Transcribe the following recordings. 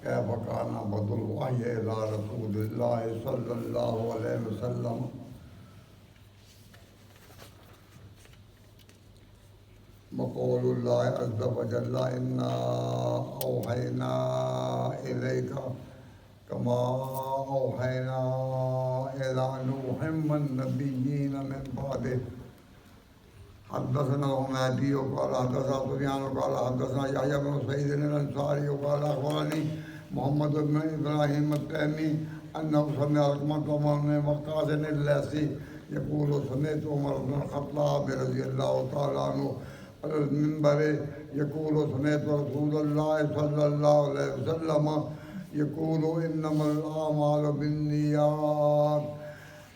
كيف كان بدء الوحي إلى رسول الله صلى الله عليه وسلم وقول الله عز وجل إنا أوحينا إليك كما أوحينا إلى نوح والنبيين من بعده حدثنا حميدي قال حدثنا سفيان قال حدثنا يحيى بن سعيد الأنصاري قال أخبرني محمد بن إبراهيم التيمي أنه سمع علقمة بن وقاص الليثي يقول سمعت عمر بن الخطاب رضي الله تعالى عنه على المنبر يقول سمعت رسول الله صلى الله عليه وسلم يقول إنما الأعمال بالنيات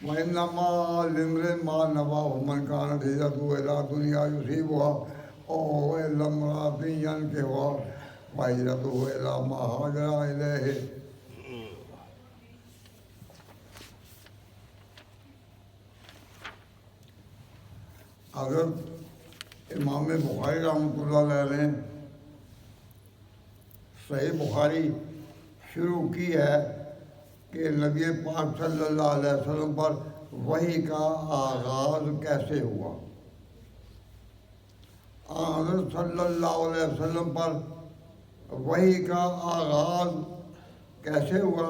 وإنما لامرئ ما نوى ومن كانت هجرته إلى دنيا يصيبها أو إلى امرأة ينكحها فهجرته إلى ما هاجر إليه. حضرت امام بخاری رحمۃ اللہ علیہ نے صحیح بخاری شروع کی ہے کہ نبی پاک صلی اللہ علیہ وسلم پر وحی کا آغاز کیسے ہوا. حضرت صلی اللہ علیہ وسلم پر وحی کا آغاز کیسے ہوا؟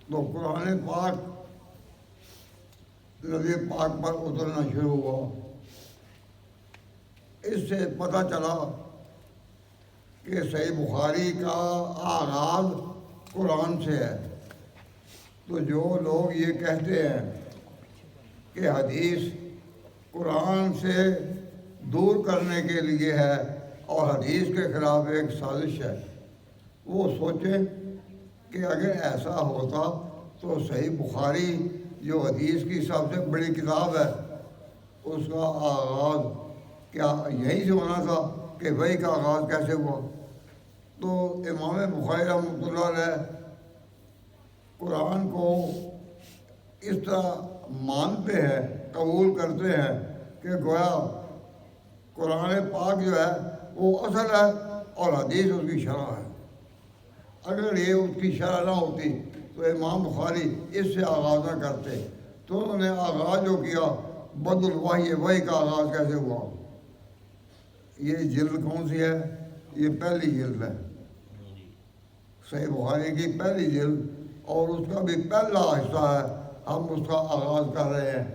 تو قرآن پاک نبی پاک پر اترنا شروع ہوا. اس سے پتہ چلا کہ صحیح بخاری کا آغاز قرآن سے ہے. تو جو لوگ یہ کہتے ہیں کہ حدیث قرآن سے دور کرنے کے لیے ہے اور حدیث کے خلاف ایک سازش ہے، وہ سوچیں کہ اگر ایسا ہوتا تو صحیح بخاری جو حدیث کی سب سے بڑی کتاب ہے اس کا آغاز کیا یہیں سے ہونا تھا کہ وحی کا آغاز کیسے ہوا؟ تو امام بخاری رحمۃ اللہ علیہ قرآن کو اس طرح مانتے ہیں، قبول کرتے ہیں کہ گویا قرآن پاک جو ہے وہ اصل ہے اور حدیث اس کی شرح ہے. اگر یہ اس کی شرح نہ ہوتی تو امام بخاری اس سے آغاز نہ کرتے. تو انہوں نے آغاز جو کیا بدء الوحی، وحی کا آغاز کیسے ہوا. یہ جلد کون سی ہے؟ یہ پہلی جلد ہے، صحیح بخاری کی پہلی جلد، اور اس کا بھی پہلا حصہ ہے. ہم اس کا آغاز کر رہے ہیں.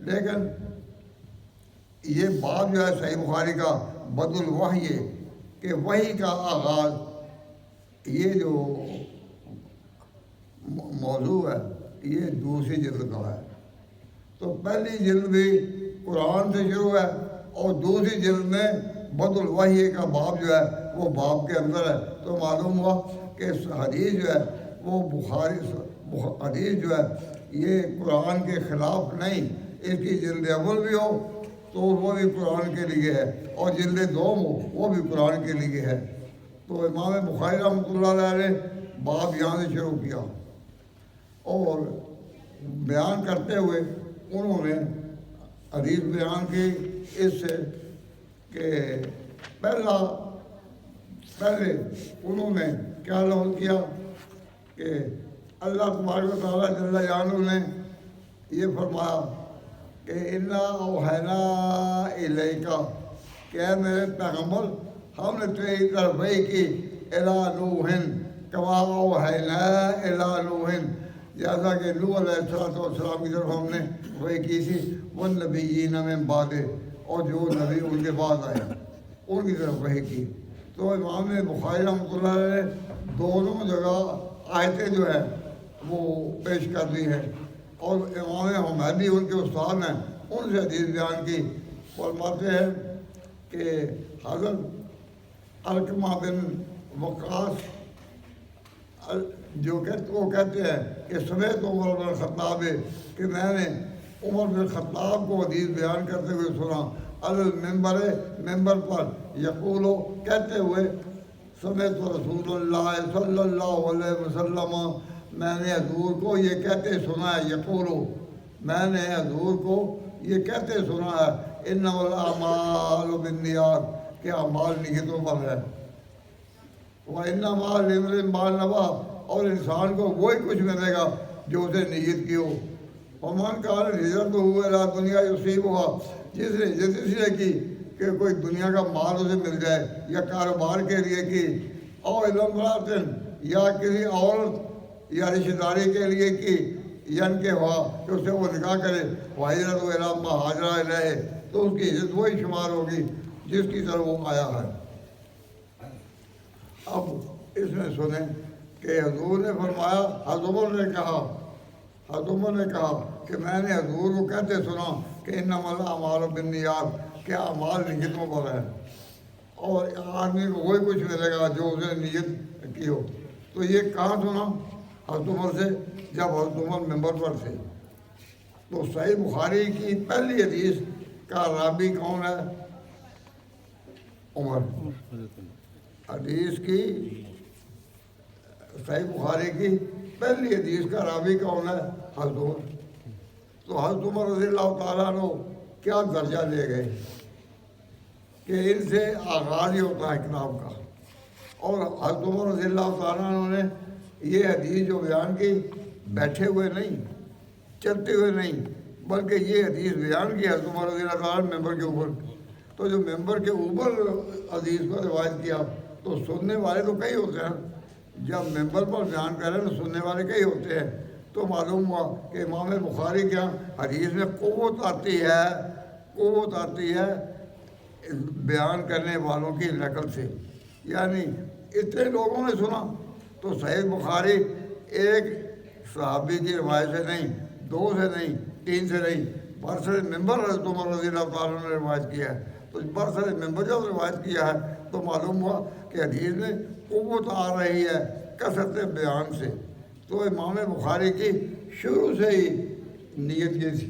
لیکن یہ باب جو ہے صحیح بخاری کا بدء الوحی کہ وحی کا آغاز، یہ جو موضوع ہے یہ دوسری جلد کا ہے. تو پہلی جلد بھی قرآن سے شروع ہے اور دوسری جلد میں بدء الوحی کا باب جو ہے وہ باب کے اندر ہے. تو معلوم ہوا کہ حدیث جو ہے وہ حدیث جو ہے یہ قرآن کے خلاف نہیں. اس کی جلد اول بھی ہو تو وہ بھی قرآن کے لیے ہے اور جلد دوم ہو وہ بھی قرآن کے لیے ہے. تو امام بخاری رحمۃ اللہ علیہ نے باب یہاں سے شروع کیا اور بیان کرتے ہوئے انہوں نے حدیث بیان کی اس سے کہ پہلے انہوں نے کیا لفظ کیا کہ اللہ تبارک و تعالیٰ جل جلالہ نے یہ فرمایا کہ انا اوحینا الیک، کہ اے میرے پیغمبر ہم نے تیری طرف وحی کی الی نوح کما اوحینا الی نوح، جیسا کہ نوح علیہ السلام کی طرف ہم نے وحی کی تھی والنبیین من بعد، اور جو نبی ان کے بعد آئے ان کی طرف وحی کی. تو امام بخاری رحمۃ اللہ علیہ نے دونوں جگہ آیتیں جو ہیں وہ پیش کر دی ہیں اور امام حمیدی ان کے استاد ہیں ان سے حدیث بیان کی. فرماتے ہیں کہ حضرت علقمہ بن وقاص جو وہ کہتے ہیں کہ سمیت عمر بن الخطاب، کہ میں نے عمر بن الخطاب کو حدیث بیان کرتے ہوئے سنا ممبر پر یقولو کہتے ہوئے سمیت رسول اللہ صلی اللہ علیہ وسلم، میں نے حضور کو یہ کہتے سنا ہے، یقولو میں نے حضور کو یہ کہتے سنا ہے انما الاعمال بالنیات، کہ اعمال نیتوں پر ہے. وَإِنَّمَا لِامْرِئٍ مَّا نَوَىٰ، اور انسان کو وہی کچھ ملے گا جو اسے نیت کی ہو۔ وَمَنْ كَانَتْ هِجْرَتُهُ إِلَىٰ دُنْيَا يُصِيبُهَا، جس نے ہجرت اس لیے کی کہ کوئی دنیا کا مال اسے مل جائے، یا کاروبار کے لیے کی، اور امرأۃ، یا کسی عورت یا رشتہ داری کے لیے کی، کہ ہوا کہ اسے وہ نکاح کرے، وَهِجْرَتُهُ إِلَىٰ مَا هَاجَرَ إِلَيْهِ، تو اس کی ہجرت وہی شمار ہوگی جس کی طرف وہ آیا ہے۔ اب اس میں سنیں کہ حضور نے فرمایا، حضرت عمر نے کہا کہ میں نے حضور کو کہتے سنا کہ انما الاعمال بالنیات، کہ اعمال نیتوں پر ہے، اور آدمی کو وہی کچھ ملے گا جو اسے نیت کی ہو۔ تو یہ کہاں سنا؟ حضرت عمر سے، جب حضرت عمر ممبر پر تھے۔ تو صحیح بخاری کی پہلی حدیث کا راوی کون ہے؟ عمر۔ حدیث کی صحیح بخاری کی پہلی حدیث کا راوی کون ہے؟ حضرت عمر۔ تو حضرت عمر رضی اللہ تعالیٰ عنہ کیا درجہ لے گئے کہ ان سے آغاز ہی ہوتا ہے کتاب کا۔ اور حضرت عمر رضی اللہ تعالیٰ عنہ نے یہ حدیث جو بیان کی، بیٹھے ہوئے نہیں، چلتے ہوئے نہیں، بلکہ یہ حدیث بیان کی حضرت عمر رضی اللہ تعالیٰ نے ممبر کے اوپر۔ تو جو ممبر کے اوپر حدیث کو روایت کیا تو سننے والے تو کئی ہوتے ہیں، جب ممبر پر بیان کریں تو سننے والے کئی ہوتے ہیں۔ تو معلوم ہوا کہ امام بخاری کیا حدیث میں قوت آتی ہے بیان کرنے والوں کی نقل سے، یعنی اتنے لوگوں نے سنا۔ تو صحیح بخاری ایک صحابی کی روایت سے نہیں، دو سے نہیں، تین سے نہیں، برسر ممبر حضرت عمر رضی اللہ تعالیٰ نے روایت کیا ہے۔ تو برسر ممبر جب روایت کیا ہے تو معلوم ہوا کہ حدیث میں قوت آ رہی ہے کثرت بیان سے۔ تو امام بخاری کی شروع سے ہی نیت یہ تھی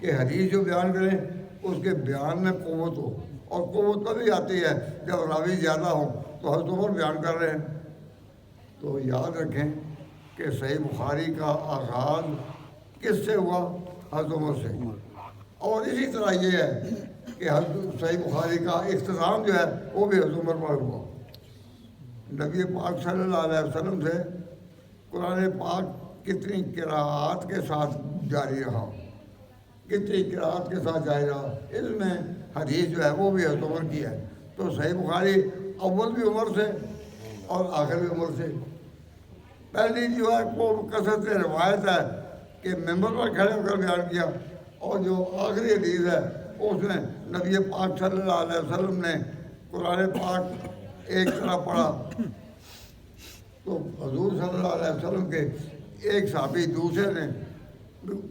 کہ حدیث جو بیان کریں اس کے بیان میں قوت ہو، اور قوت تبھی آتی ہے جب راوی زیادہ ہوں۔ تو حضرت عمر بیان کر رہے ہیں، تو یاد رکھیں کہ صحیح بخاری کا آغاز کس سے ہوا؟ حضرت عمر سے۔ اور اسی طرح یہ ہے کہ حضرت صحیح بخاری کا اختتام جو ہے وہ بھی حضرت عمر پر ہوا۔ نبی پاک صلی اللہ علیہ وسلم سے قرآن پاک کتنی قراءات کے ساتھ جاری رہا، اس میں حدیث جو ہے وہ بھی حضرت عمر کی ہے۔ تو صحیح بخاری اول بھی عمر سے اور آخر بھی عمر سے۔ پہلی جو ہے وہ کثرت روایت ہے کہ ممبر پر کھڑے ہو کر بیان کیا، اور جو آخری حدیث ہے اس میں نبی پاک صلی اللہ علیہ وسلم نے قرآن پاک ایک طرح پڑھا، تو حضور صلی اللہ علیہ وسلم کے ایک صحابی دوسرے نے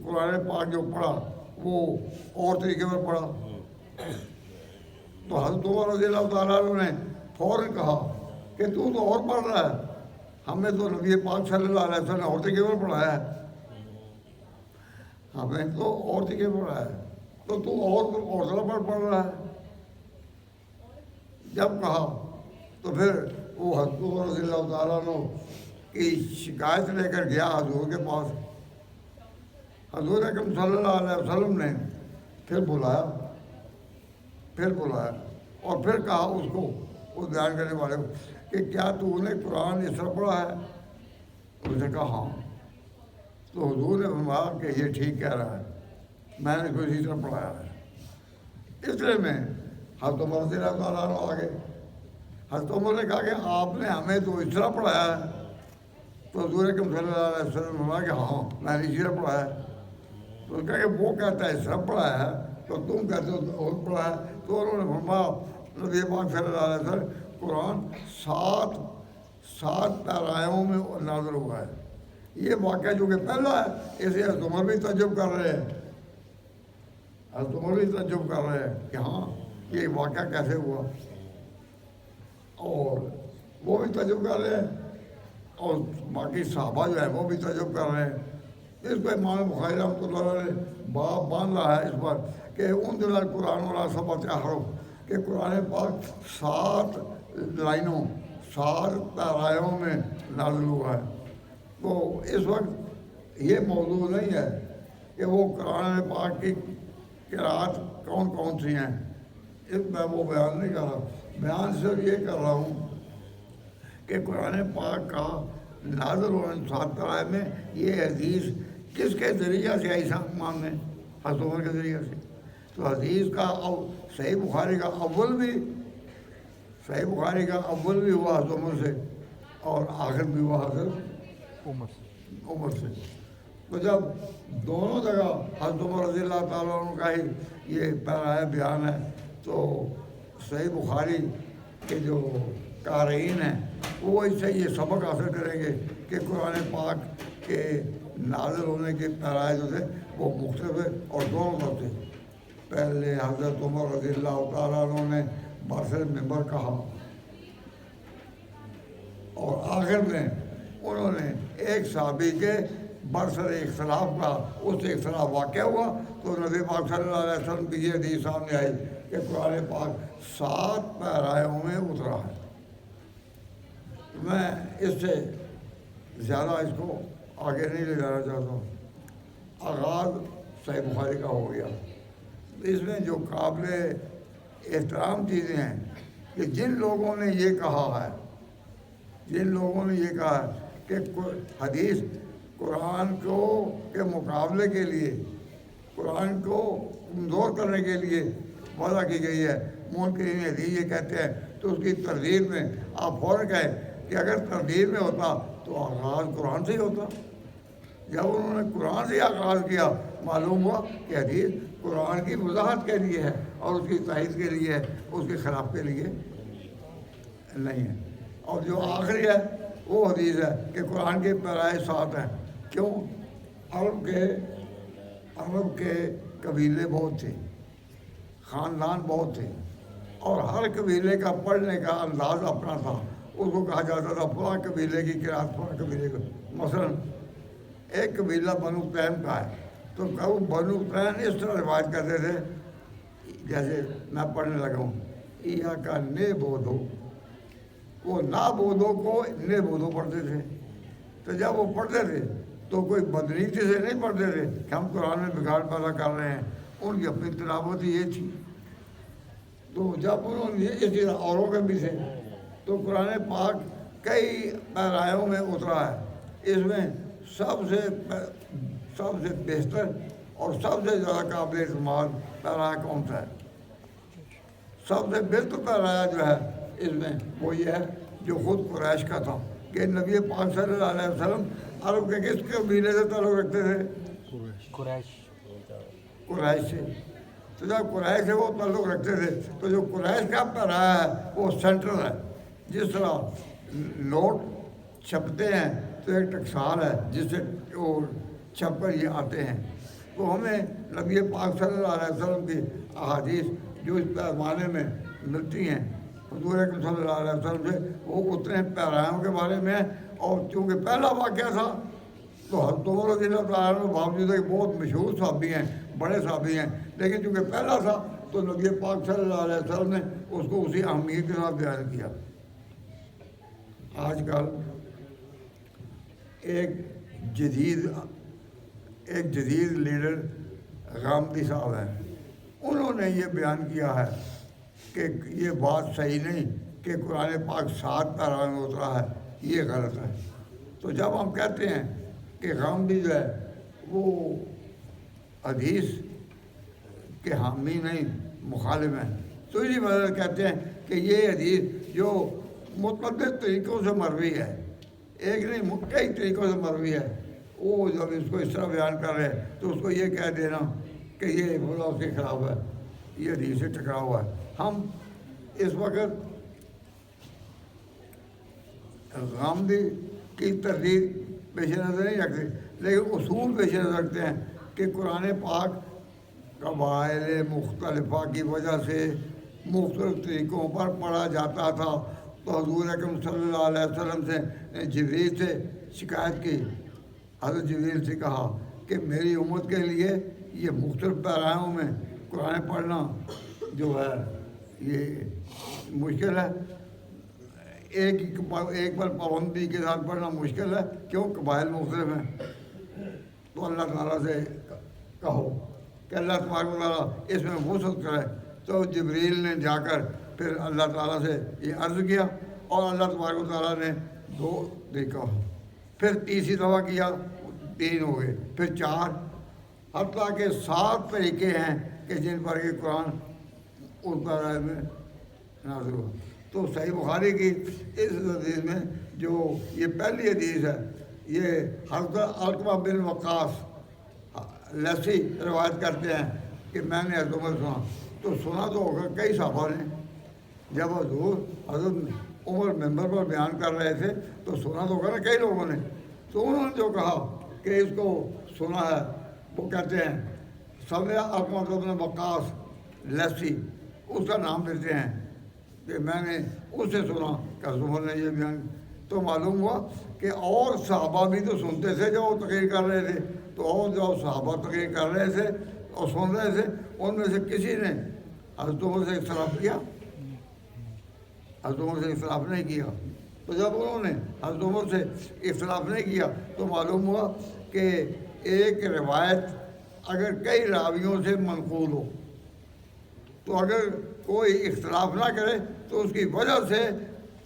قرآن پاک جو پڑھا وہ اور طریقے پر پڑھا۔ تو حضرت عمر رضی اللہ تعالیٰ عنہ نے فوراً کہا کہ تو اور پڑھ رہا ہے، ہمیں تو نبی پاک صلی اللہ علیہ وسلم نے اور طریقے پر پڑھایا ہے، ہمیں تو اور طریقے پر پڑھایا ہے، تو اور طرح پر پڑھ رہا ہے۔ جب کہا تو پھر وہ حضرت عمر رضی اللہ تعالیٰ عنہ کی شکایت لے کر گیا حضور کے پاس۔ حضور اکرم صلی اللہ علیہ وسلم نے پھر بلایا اور پھر کہا اس کو، اس بیان کرنے والے کو، کہ کیا تو نے قرآن اس طرح پڑھا ہے؟ اس نے کہا ہاں۔ تو حضور نے فرمایا کہ یہ ٹھیک کہہ رہا ہے، میں نے اس کو اسی طرح پڑھایا ہے۔ اس طرح میں حضرت عمر رضی اللہ تعالیٰ عنہ آگے، حضرت عمر نے کہا کہ آپ نے ہمیں تو اس طرح پڑھایا ہے۔ تو حضور اکرم صلی اللہ علیہ وسلم نے فرمایا کہ ہاں میں نے اسی طرح پڑھایا ہے۔ تو اس نے کہا کہ وہ کہتا ہے اس طرح پڑھایا ہے تو تم کہتے ہو اور پڑھا ہے۔ تو انہوں نے فرمایا نبی پاک صلی اللہ علیہ وسلم قرآن سات پیرایوں میں نازل ہوا ہے۔ یہ واقعہ جو کہ پہلا ہے اسے حضرت عمر بھی تعجب کر رہے ہیں، کہ ہاں یہ واقعہ کیسے ہوا، اور وہ بھی تعجب کر رہے ہیں، اور باقی صحابہ جو ہے وہ بھی تعجب کر رہے ہیں۔ اس کو امام بخاری رحمۃ اللہ علیہ نے باب باندھ رہا ہے اس پر کہ انزل القرآن علی سبعۃ احرف، کہ قرآن پاک 7 لائنوں 7 پیرایوں میں نازل ہوا ہے۔ تو اس وقت یہ موضوع نہیں ہے کہ وہ قرآن پاک کی قرأت کون سی ہیں، اس میں وہ بیان نہیں کر رہا، بیان صرف یہ کر رہا ہوں کہ قرآن پاک کا نازل ہونے 7 پرائے میں یہ حدیث کس کے ذریعہ سے آئی سامان میں؟ حضرت عمر کے ذریعے سے. تو حدیث کا صحیح بخاری کا اول بھی ہوا حضرت عمر سے اور آخر بھی ہوا حضرت عمر سے. تو جب دونوں جگہ حضرت عمر رضی اللہ تعالیٰ عنہ کا ہی یہ پیرا بیان ہے تو صحیح بخاری کے جو قارئین ہیں وہ اس سے یہ سبق حاصل کریں گے کہ قرآن پاک کے نازل ہونے کے پیرائے جو تھے وہ مختلف ہے اور دونوں طرف تھے. پہلے حضرت عمر رضی اللہ تعالیٰ عنہ نے برسر ممبر کہا اور آخر میں انہوں نے ایک صحابی کے برسر اختلاف کا اس سے اختلاف واقع ہوا تو نبی پاک صلی اللہ علیہ وسلم کی یہ حدیث سامنے آئی کہ قرآن پاک 7 پیرایوں میں اترا ہے. میں اس سے زیادہ اس کو آگے نہیں لے جانا چاہتا ہوں. آغاز صحیح بخاری کا ہو گیا. اس میں جو قابل احترام چیزیں ہیں کہ جن لوگوں نے یہ کہا ہے کہ حدیث قرآن کو کے مقابلے کے لیے قرآن کو کمزور کرنے کے لیے وضع کی گئی ہے، منکرین حدیث یہ کہتے ہیں تو اس کی تردید میں آپ فوراً کہیں کہ اگر تردید میں ہوتا تو آغاز قرآن سے ہی ہوتا. جب انہوں نے قرآن سے آغاز کیا معلوم ہوا کہ حدیث قرآن کی وضاحت کے لیے ہے اور اس کی تائید کے لیے ہے، اس کے خلاف کے لیے نہیں ہے. اور جو آخری ہے وہ حدیث ہے کہ قرآن کے پیرائے 7 ہیں. کیوں؟ عرب کے قبیلے بہت تھے، خاندان بہت تھے اور ہر قبیلے کا پڑھنے کا انداز اپنا تھا. اس کو کہا جاتا تھا فلاں قبیلے کی قرأت فلاں قبیلے کا. مثلاً ایک قبیلہ بنو تیم کا ہے تو کہوں بنو تیم اس طرح روایت کرتے تھے جیسے میں پڑھنے لگا ہوں یا کا نے بودھو، وہ نا بودھو کو نے بودھو پڑھتے تھے. تو جب وہ پڑھتے تھے تو کوئی بدنیتی سے نہیں پڑھتے تھے کہ ہم قرآن میں بگاڑ پیدا کر رہے ہیں. ان کی اپنی تلاوت یہ تھی. تو جب انہوں نے اسی طرح اوروں کے بھی تھے تو قرآن پاک کئی پیرایوں میں اترا ہے. اس میں سب سے بہتر اور سب سے زیادہ قابل اعتماد پیرایا کون سا ہے؟ سب سے بہتر پیرایا جو ہے اس میں وہ یہ ہے جو خود قریش کا تھا کہ نبی پاک صلی اللہ علیہ وسلم عرب کے کس قبیلے سے تعلق رکھتے تھے؟ قریش سے. تو جب قریش سے وہ تعلق رکھتے تھے تو جو قریش کا پیرایا ہے وہ سینٹرل ہے. جس طرح نوٹ چھپتے ہیں تو ایک ٹکسال ہے جس سے وہ چھپ کر یہ آتے ہیں. تو ہمیں نبی پاک صلی اللہ علیہ وسلم کی احادیث جو اس پیمانے میں ملتی ہیں حضور اکرم صلی اللہ علیہ وسلم سے وہ اتنے پیرایوں کے بارے میں. اور چونکہ پہلا واقعہ تھا تو حضرت عمر رضی اللہ تعالیٰ عنہ باوجود ہے کہ بہت مشہور صحابی ہیں، بڑے صحابی ہیں، لیکن چونکہ پہلا تھا تو نبی پاک صلی اللہ علیہ وسلم نے اس کو اسی اہمیت کے ساتھ بیان کیا. آج کل ایک جدید لیڈر غامدی صاحب ہیں، انہوں نے یہ بیان کیا ہے کہ یہ بات صحیح نہیں کہ قرآن پاک 7 پیروں میں اترا ہے، یہ غلط ہے. تو جب ہم کہتے ہیں کہ غامدی جو ہے وہ حدیث کے حامی نہیں مخالف ہیں تو اسی وجہ سے کہتے ہیں کہ یہ حدیث جو متعدد طریقوں سے مروی ہے، ایک نہیں کئی طریقوں سے مروی ہے، وہ جب اس کو اس طرح بیان کر رہے ہیں تو اس کو یہ کہہ دینا کہ یہ بولا اس کے خلاف ہے، یہ حدیث سے ٹکرا ہوا ہے. ہم اس وقت غامدی کی تردید پیش نظر نہیں رکھتے لیکن اصول پیش نظر رکھتے ہیں کہ قرآن پاک قبائل مختلفہ کی وجہ سے مختلف طریقوں پر پڑھا جاتا تھا. تو حضور اکرم صلی اللہ علیہ وسلم سے جبریل سے شکایت کی، حضرت جبریل سے کہا کہ میری امت کے لیے یہ مختلف پیرایوں میں قرآن پڑھنا جو ہے یہ مشکل ہے، ایک پر پابندی کے ساتھ پڑھنا مشکل ہے. کیوں؟ قبائل مختلف ہیں. تو اللہ تعالیٰ سے کہو کہ اللہ تبارک و تعالیٰ اس میں وسعت کرے. تو جبریل نے جا کر پھر اللہ تعالیٰ سے یہ عرض کیا اور اللہ تبارک و تعالیٰ نے 2 دیکھا، پھر تیسری دفعہ کیا 3 ہو گئے، پھر 4، حتیٰ کہ 7 طریقے ہیں کہ جن پر یہ قرآن اس طرح میں نازل ہوا۔ تو صحیح بخاری کی اس حدیث میں جو یہ پہلی حدیث ہے، یہ حضرت علقمہ بن وقاص لیثی روایت کرتے ہیں کہ میں نے حضرت عمر سنا تو ہوگا کئی صحابہ نے، جب حضرت عمر ممبر پر بیان کر رہے تھے تو سنا تو ہوگا نا کئی لوگوں نے، تو انہوں نے جو کہا کہ اس کو سنا ہے، وہ کہتے ہیں سمع علقمہ بن وقاص لیثی، اس کا نام دیتے ہیں کہ میں نے اس سے سنا کہ حضرت عمر نے یہ بیان، تو معلوم ہوا کہ اور صحابہ بھی تو سنتے تھے جو وہ تقریر کر رہے تھے، تو اور جو صحابہ تقریر کر رہے تھے اور سن رہے تھے ان میں سے کسی نے حضرت عمر سے اختلاف کیا؟ حضرت عمر سے اختلاف نہیں کیا۔ تو جب انہوں نے حضرت عمر سے اختلاف نہیں کیا تو معلوم ہوا کہ ایک روایت اگر کئی راویوں سے منقول ہو تو اگر کوئی اختلاف نہ کرے تو اس کی وجہ سے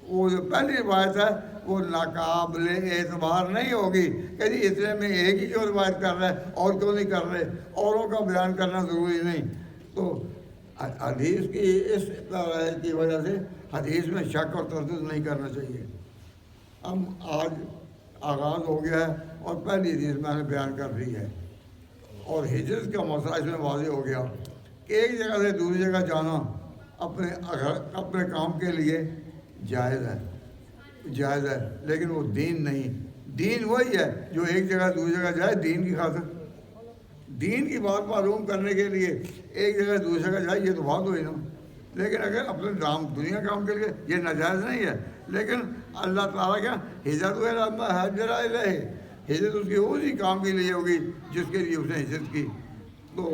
وہ جو پہلی روایت ہے وہ ناقابل اعتبار نہیں ہوگی کہ جی اتنے میں ایک ہی جو روایت کر رہا ہے اور کیوں نہیں کر رہے، اوروں کا بیان کرنا ضروری نہیں۔ تو حدیث کی اس طرح کی وجہ سے حدیث میں شک اور تردد نہیں کرنا چاہیے۔ ہم آج آغاز ہو گیا ہے اور پہلی حدیث میں نے بیان کر دی ہے، اور ہجرت کا مسئلہ اس میں واضح ہو گیا کہ ایک جگہ سے دوسری جگہ جانا اپنے کام کے لیے جائز ہے، لیکن وہ دین نہیں۔ دین وہی ہے جو ایک جگہ دوسری جگہ جائے دین کی خاطر، دین کی بات معلوم کرنے کے لیے ایک جگہ دوسری جگہ جائے، یہ تو بات ہوئی نا۔ لیکن اگر اپنے دنیا کام کے لیے یہ ناجائز نہیں ہے، لیکن اللہ تعالیٰ کیا ہجرت ہجرت اس کی اسی کام کے لیے ہوگی جس کے لیے اس نے ہجرت کی، تو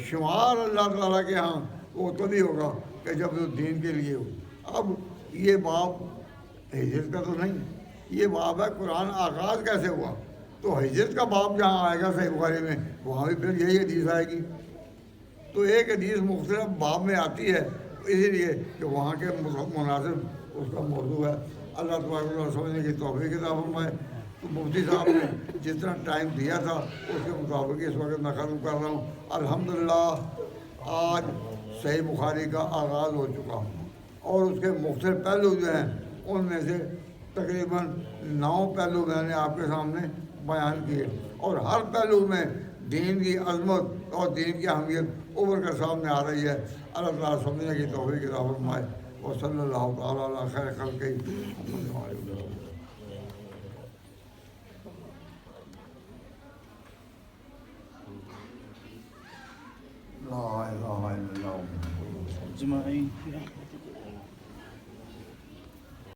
شمار اللہ تعالیٰ کے ہاں وہ تبھی ہوگا کہ جب وہ دین کے لیے ہو۔ اب یہ باب ہجرت کا تو نہیں، یہ باب ہے قرآن آغاز کیسے ہوا، تو ہجرت کا باب جہاں آئے گا صحیح بخاری میں وہاں بھی پھر یہی حدیث آئے گی۔ تو ایک حدیث مختلف باب میں آتی ہے اسی لیے کہ وہاں کے مناسب اس کا موضوع ہے۔ اللہ تبارک و تعالیٰ سمجھنے کی توفیق عطا فرمائے۔ تو مفتی صاحب نے جتنا ٹائم دیا تھا اس کے مطابق اس وقت میں ختم کر رہا ہوں۔ الحمدللہ آج صحیح بخاری کا آغاز ہو چکا اور اس کے مختلف پہلو جو ہیں ان میں سے تقریباً 9 پہلو میں نے آپ کے سامنے بیان کیے، اور ہر پہلو میں دین کی عظمت اور دین کی اہمیت ابھر کر سامنے آ رہی ہے۔ اللہ تعالیٰ سمجھنے کی توفیق عطا فرمائے۔ وصلی اللہ تعالیٰ علی خیر خلقہ محمد وعلیہ وسلم۔ لا الہ الا اللہ۔